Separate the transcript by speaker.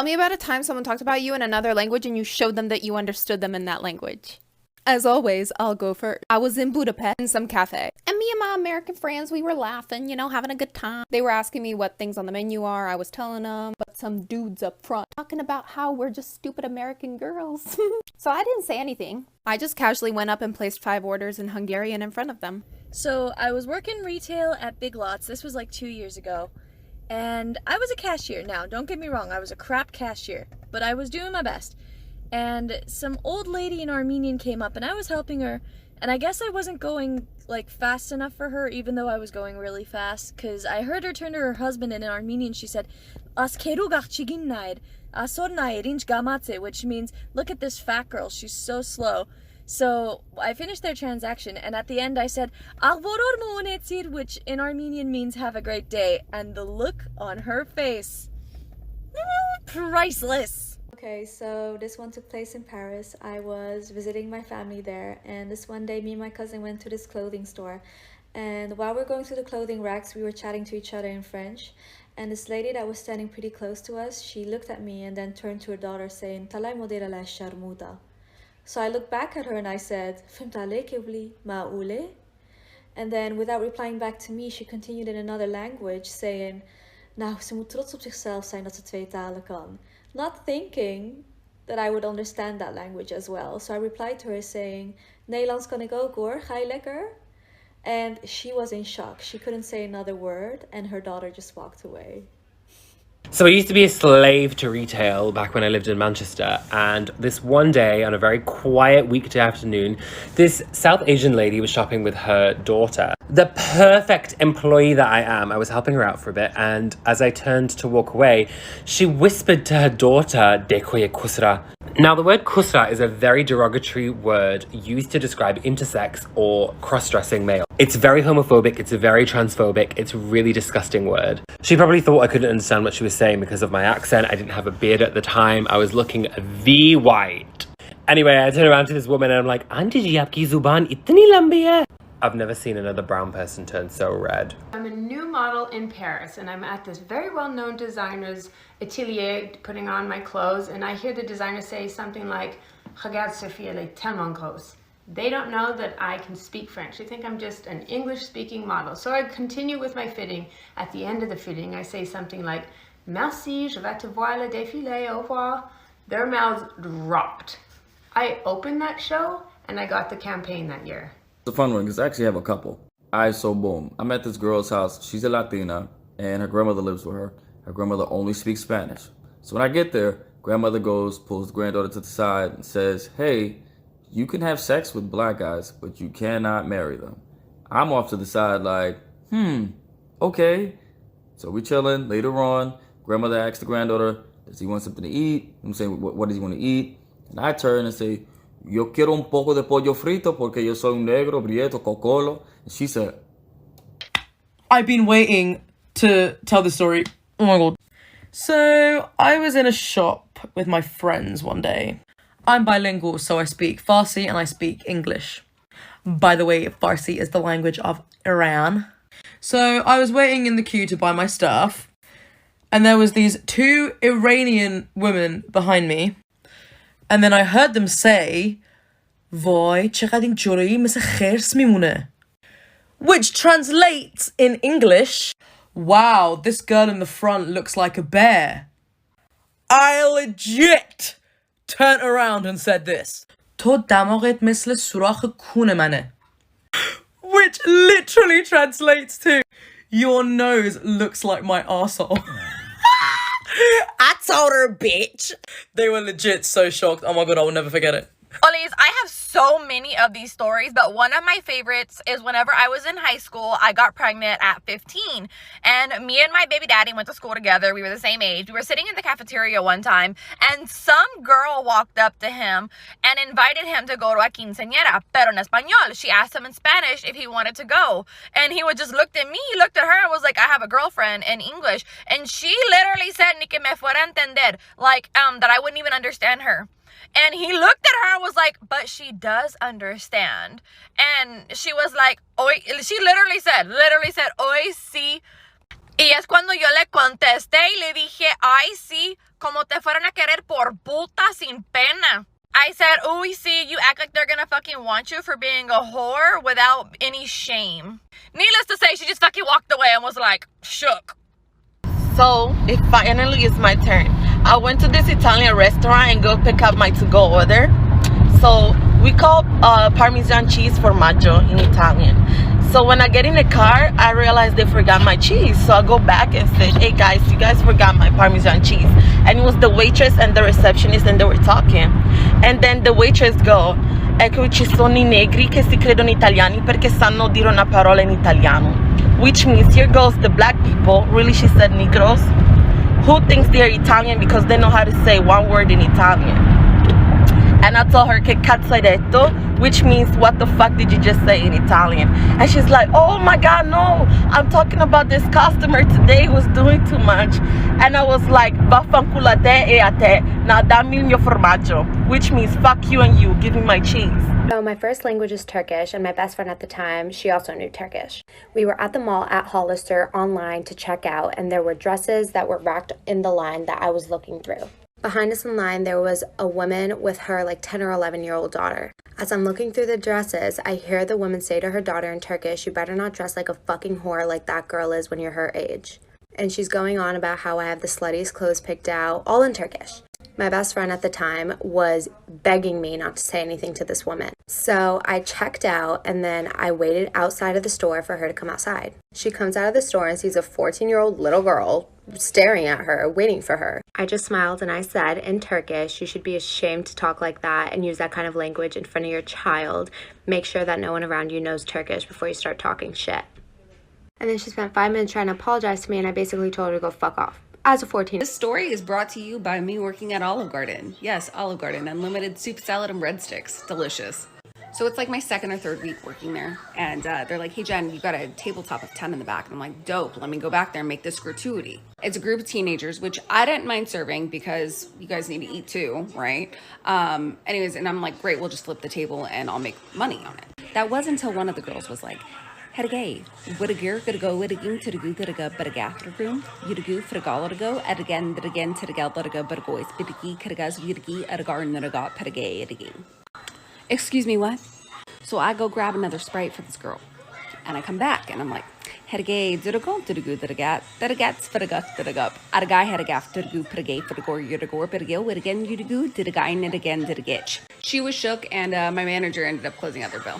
Speaker 1: Tell me about a time someone talked about you in another language and you showed them that you understood them in that language. As always, I'll go first. I was in Budapest in some cafe, and me and my American friends, we were laughing, having a good time. They were asking me what things on the menu are. I was telling them, but some dudes up front talking about how we're just stupid American girls. So I didn't say anything. I just casually went up and placed 5 orders in Hungarian in front of them.
Speaker 2: So I was working retail at Big Lots. This was like 2 years ago. And I was a cashier. Now, don't get me wrong, I was a crap cashier, but I was doing my best. And some old lady in Armenian came up and I was helping her, and I guess I wasn't going like fast enough for her, even though I was going really fast, because I heard her turn to her husband, and in Armenian she said, which means, look at this fat girl, she's so slow. So I finished their transaction, and at the end I said, which in Armenian means have a great day, and the look on her face, priceless.
Speaker 3: Okay, so this one took place in Paris. I was visiting my family there, and this one day me and my cousin went to this clothing store, and while we were going through the clothing racks, we were chatting to each other in French, and this lady that was standing pretty close to us, she looked at me and then turned to her daughter saying, "Talai modera la sharmuta." So I looked back at her and I said, "Fimtale kibli maule?" And then without replying back to me, she continued in another language saying, "Nou, ze moet trots op zichzelf zijn dat ze 2 talen kan." Not thinking that I would understand that language as well. So I replied to her saying, "Nederlands kan ik ook hoor, ga je lekker?" And she was in shock. She couldn't say another word, and her daughter just walked away.
Speaker 4: So I used to be a slave to retail back when I lived in Manchester, and this one day on a very quiet weekday afternoon, this South Asian lady was shopping with her daughter. The perfect employee that I am, I was helping her out for a bit, and as I turned to walk away, she whispered to her daughter, "Dekho ye khusra." Now, the word khusra is a very derogatory word used to describe intersex or cross-dressing male. It's very homophobic, it's very transphobic, it's a really disgusting word. She probably thought I couldn't understand what she was saying because of my accent. I didn't have a beard at the time. I was looking the white. Anyway, I turned around to this woman and I'm like, "Auntie ji, aapki zuban itni lambi hai?" I've never seen another brown person turn so red.
Speaker 5: I'm a new model in Paris, and I'm at this very well-known designer's atelier putting on my clothes, and I hear the designer say something like, "Regarde Sophie, elle est tellement grosse." They don't know that I can speak French. They think I'm just an English-speaking model. So I continue with my fitting. At the end of the fitting, I say something like, "Merci, je vais te voir le défilé, au revoir." Their mouths dropped. I opened that show, and I got the campaign that year.
Speaker 6: It's a fun one because I actually have a couple. Alright, so boom. I'm at this girl's house. She's a Latina, and her grandmother lives with her. Her grandmother only speaks Spanish. So when I get there, grandmother goes, pulls the granddaughter to the side, and says, "Hey, you can have sex with black guys, but you cannot marry them." I'm off to the side like, okay. So we chilling. Later on, grandmother asks the granddaughter, "Does he want something to eat?" I'm saying, what does he want to eat? And I turn and say, "Yo quiero un poco de pollo frito porque yo soy un negro, prieto, cocolo." And she said,
Speaker 7: I've been waiting to tell this story. Oh my god. So, I was in a shop with my friends one day. I'm bilingual, so I speak Farsi and I speak English. By the way, Farsi is the language of Iran. So, I was waiting in the queue to buy my stuff, and there was these 2 Iranian women behind me. And then I heard them say, "Vay, چقدر این جلویی مثل خرس میمونه." Which translates in English, "Wow, this girl in the front looks like a bear." I legit turned around and said this. "تو دماغت مثل سوراخ کون منه." Which literally translates to, "Your nose looks like my arsehole." I told her, bitch. They were legit so shocked. Oh my god, I will never forget it.
Speaker 8: Ollies, I have so many of these stories, but one of my favorites is whenever I was in high school, I got pregnant at 15, and me and my baby daddy went to school together. We were the same age. We were sitting in the cafeteria one time, and some girl walked up to him and invited him to go to a quinceañera, pero en español. She asked him in Spanish if he wanted to go, and he would just looked at me, looked at her, and was like, "I have a girlfriend," in English, and she literally said, "Ni que me fuera a entender," like, that I wouldn't even understand her. And he looked at her and was like, "But she does understand." And she was like, "Oi," she literally said, "Oi, sí." Y es cuando yo le contesté y le dije, ay, sí, como te fueran a querer por puta sin pena. I said, uy, see, you act like they're gonna fucking want you for being a whore without any shame. Needless to say, she just fucking walked away and was like, shook.
Speaker 9: So it finally is my turn. I went to this Italian restaurant and go pick up my to-go order. So we call Parmesan cheese formaggio in Italian. So when I get in the car, I realized they forgot my cheese. So I go back and say, hey guys, you guys forgot my Parmesan cheese. And it was the waitress and the receptionist, and they were talking. And then the waitress go, ecco ci sono I negri che si credono italiani perché sanno dire una parola in italiano. Which means here goes the black people, really she said negros, who thinks they're Italian because they know how to say one word in Italian. And I told her, che cazzo hai detto? Which means, what the fuck did you just say in Italian? And she's like, oh my God, no. I'm talking about this customer today who was doing too much. And I was like, vaffanculo a te e a te. Now dammi il mio formaggio. Which means, fuck you and you, give me my cheese.
Speaker 10: So my first language is Turkish, and my best friend at the time, she also knew Turkish. We were at the mall at Hollister online to check out, and there were dresses that were racked in the line that I was looking through. Behind us in line, there was a woman with her like 10 or 11-year-old daughter. As I'm looking through the dresses, I hear the woman say to her daughter in Turkish, you better not dress like a fucking whore like that girl is when you're her age. And she's going on about how I have the sluttiest clothes picked out, all in Turkish. My best friend at the time was begging me not to say anything to this woman. So I checked out, and then I waited outside of the store for her to come outside. She comes out of the store and sees a 14-year-old little girl staring at her, waiting for her. I just smiled and I said in Turkish, you should be ashamed to talk like that and use that kind of language in front of your child. Make sure that no one around you knows Turkish before you start talking shit. And then she spent 5 minutes trying to apologize to me, and I basically told her to go fuck off. As a 14.
Speaker 11: This story is brought to you by me working at Olive Garden. Yes, Olive Garden, unlimited soup, salad, and breadsticks. Delicious. So it's like my second or third week working there. And they're like, hey, Jen, you got a tabletop of 10 in the back. And I'm like, dope, let me go back there and make this gratuity. It's a group of teenagers, which I didn't mind serving because you guys need to eat too, right? Anyways, and I'm like, great, we'll just flip the table and I'll make money on it. That was until one of the girls was like, Hergay, Whittager, gonna go Whittaging to the goo, gonna go, but a gathering room, you to go for the gala to go, at again, to the gal, but a go, but a boys, Bittiki, Kadagas, Yittiki, at a garden that I got, Petagay, at a game. Excuse me, what? So I go grab another Sprite for this girl, and I come back, and I'm like, Hergay, did a go, to the goo, that a gats, for the gut, that a gup, at a guy had a gaff, to the goo, put a gay, for the gore, you to go, but a gill, with again, you to goo, did a guy, and again, did a gitch. She was shook, and my manager ended up closing out their bill.